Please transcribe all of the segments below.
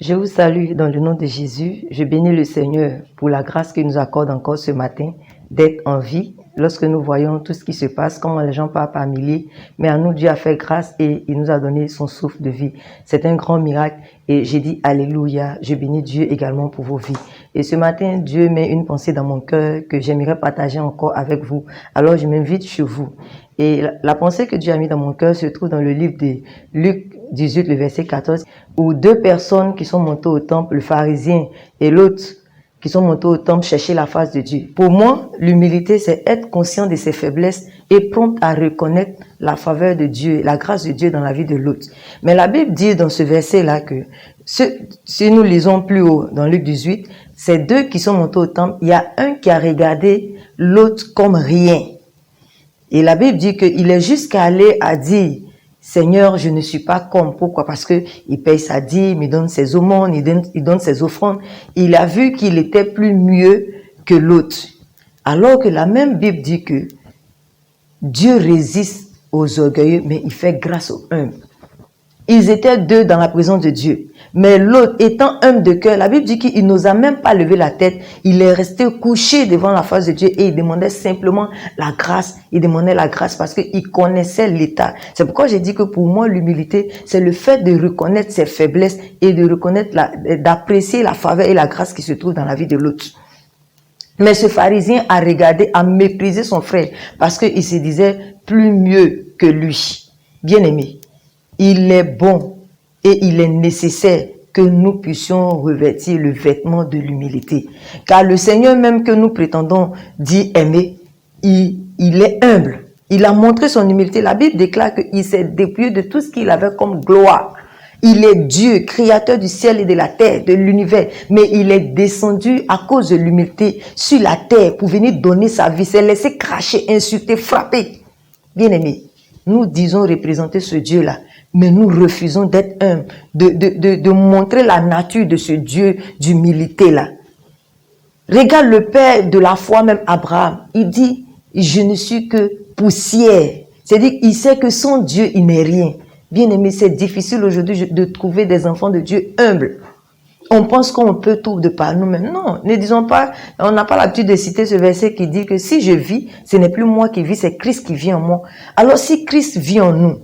Je vous salue dans le nom de Jésus. Je bénis le Seigneur pour la grâce qu'il nous accorde encore ce matin d'être en vie. Lorsque nous voyons tout ce qui se passe, comment les gens partent par milliers, mais à nous, Dieu a fait grâce et il nous a donné son souffle de vie. C'est un grand miracle et j'ai dit Alléluia. Je bénis Dieu également pour vos vies. Et ce matin, Dieu met une pensée dans mon cœur que j'aimerais partager encore avec vous. Alors, je m'invite chez vous. Et la pensée que Dieu a mis dans mon cœur se trouve dans le livre de Luc 18, le verset 14, où deux personnes qui sont montées au temple, le pharisien et l'autre, qui sont montés au temple chercher la face de Dieu. Pour moi, l'humilité, c'est être conscient de ses faiblesses et prompt à reconnaître la faveur de Dieu, la grâce de Dieu dans la vie de l'autre. Mais la Bible dit dans ce verset-là que, si nous lisons plus haut dans Luc 18, ces deux qui sont montés au temple, il y a un qui a regardé l'autre comme rien. Et la Bible dit qu'il est jusqu'à aller à dire, Seigneur, je ne suis pas comme. Pourquoi? Parce que il paye sa dîme, il donne ses aumônes, il donne ses offrandes. Il a vu qu'il était plus mieux que l'autre. Alors que la même Bible dit que Dieu résiste aux orgueilleux, mais il fait grâce aux humbles. Ils étaient deux dans la présence de Dieu. Mais l'autre, étant humble de cœur, la Bible dit qu'il n'osa même pas lever la tête. Il est resté couché devant la face de Dieu et il demandait simplement la grâce. Il demandait la grâce parce qu'il connaissait l'état. C'est pourquoi j'ai dit que pour moi, l'humilité, c'est le fait de reconnaître ses faiblesses et de reconnaître, d'apprécier la faveur et la grâce qui se trouve dans la vie de l'autre. Mais ce pharisien a regardé, a méprisé son frère parce qu'il se disait plus mieux que lui. Bien aimé, il est bon et il est nécessaire que nous puissions revêtir le vêtement de l'humilité. Car le Seigneur même que nous prétendons dire aimer, il est humble. Il a montré son humilité. La Bible déclare qu'il s'est dépouillé de tout ce qu'il avait comme gloire. Il est Dieu, créateur du ciel et de la terre, de l'univers. Mais il est descendu à cause de l'humilité sur la terre pour venir donner sa vie, s'est laissé cracher, insulter, frapper. Bien aimé, nous disons représenter ce Dieu-là. Mais nous refusons d'être humbles, de montrer la nature de ce Dieu d'humilité-là. Regarde le père de la foi, même Abraham. Il dit, je ne suis que poussière. C'est-à-dire qu'il sait que sans Dieu, il n'est rien. Bien aimé, c'est difficile aujourd'hui de trouver des enfants de Dieu humbles. On pense qu'on peut tout de par nous-mêmes. Non, ne disons pas, on n'a pas l'habitude de citer ce verset qui dit que si je vis, ce n'est plus moi qui vis, c'est Christ qui vit en moi. Alors si Christ vit en nous,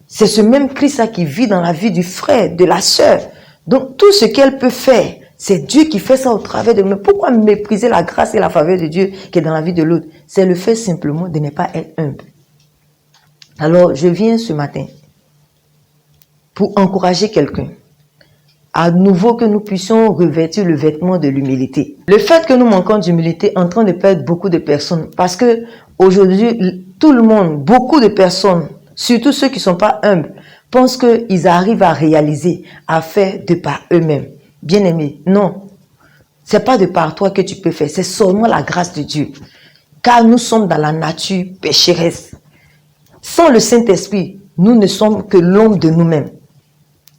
c'est ce même Christ-là qui vit dans la vie du frère, de la sœur. Donc, tout ce qu'elle peut faire, c'est Dieu qui fait ça au travers de nous. Pourquoi mépriser la grâce et la faveur de Dieu qui est dans la vie de l'autre? C'est le fait simplement de ne pas être humble. Alors, je viens ce matin pour encourager quelqu'un. À nouveau que nous puissions revêtir le vêtement de l'humilité. Le fait que nous manquons d'humilité est en train de perdre beaucoup de personnes. Parce que aujourd'hui, tout le monde, beaucoup de personnes, surtout ceux qui ne sont pas humbles, pensent qu'ils arrivent à réaliser, à faire de par eux-mêmes. Bien aimé, non. C'est pas de par toi que tu peux faire, c'est seulement la grâce de Dieu. Car nous sommes dans la nature pécheresse. Sans le Saint-Esprit, nous ne sommes que l'ombre de nous-mêmes.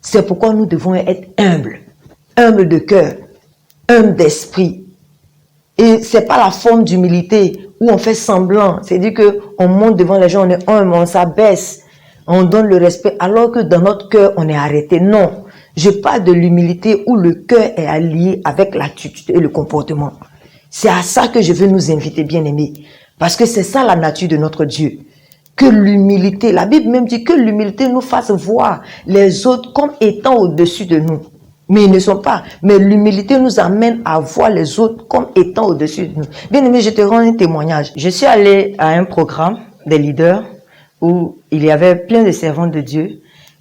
C'est pourquoi nous devons être humbles. Humbles de cœur, humbles d'esprit. Et c'est pas la forme d'humilité où on fait semblant. C'est-à-dire qu'on monte devant les gens, on est humble, on s'abaisse, on donne le respect, alors que dans notre cœur, on est arrêté. Non. Je parle de l'humilité où le cœur est allié avec l'attitude et le comportement. C'est à ça que je veux nous inviter, bien-aimés. Parce que c'est ça la nature de notre Dieu. Que l'humilité, la Bible même dit que l'humilité nous fasse voir les autres comme étant au-dessus de nous. Mais ils ne sont pas. Mais l'humilité nous amène à voir les autres comme étant au-dessus de nous. Bien aimé, je te rends un témoignage. Je suis allé à un programme des leaders où il y avait plein de servantes de Dieu.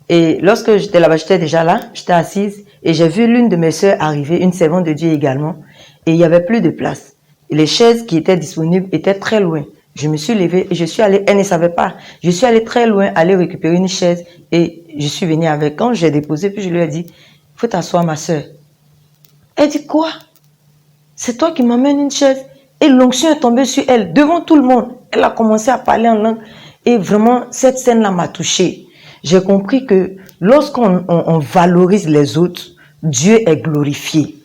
Et lorsque j'étais là-bas, j'étais déjà là, j'étais assise et j'ai vu l'une de mes sœurs arriver, une servante de Dieu également. Et il n'y avait plus de place. Et les chaises qui étaient disponibles étaient très loin. Je me suis levée et je suis allée, elle ne savait pas. Je suis allée très loin, aller récupérer une chaise et je suis venue avec. Quand j'ai déposé, puis je lui ai dit, il faut t'asseoir ma soeur. Elle dit, quoi? C'est toi qui m'amènes une chaise? Et l'onction est tombée sur elle, devant tout le monde. Elle a commencé à parler en langue et vraiment, cette scène-là m'a touchée. J'ai compris que lorsqu'on valorise les autres, Dieu est glorifié.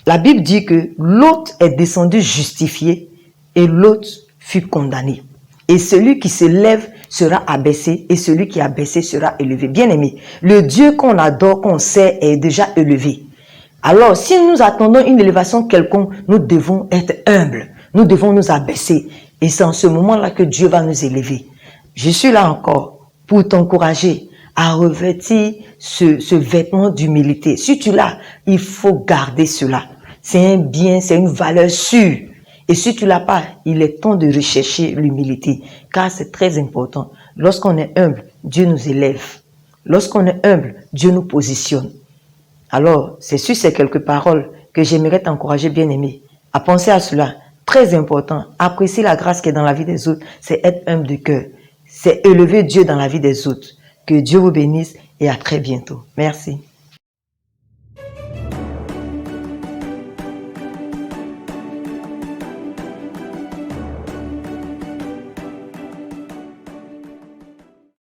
La Bible dit que l'autre est descendu justifié et l'autre fut condamné. Et celui qui se lève sera abaissé et celui qui est abaissé sera élevé. Bien aimé, le Dieu qu'on adore, qu'on sait est déjà élevé. Alors, si nous attendons une élévation quelconque, nous devons être humbles. Nous devons nous abaisser. Et c'est en ce moment-là que Dieu va nous élever. Je suis là encore pour t'encourager à revêtir ce vêtement d'humilité. Si tu l'as, il faut garder cela. C'est un bien, c'est une valeur sûre. Et si tu l'as pas, il est temps de rechercher l'humilité, car c'est très important. Lorsqu'on est humble, Dieu nous élève. Lorsqu'on est humble, Dieu nous positionne. Alors, c'est sur ces quelques paroles que j'aimerais t'encourager, bien-aimé, à penser à cela. Très important, apprécier la grâce qui est dans la vie des autres, c'est être humble de cœur. C'est élever Dieu dans la vie des autres. Que Dieu vous bénisse et à très bientôt. Merci.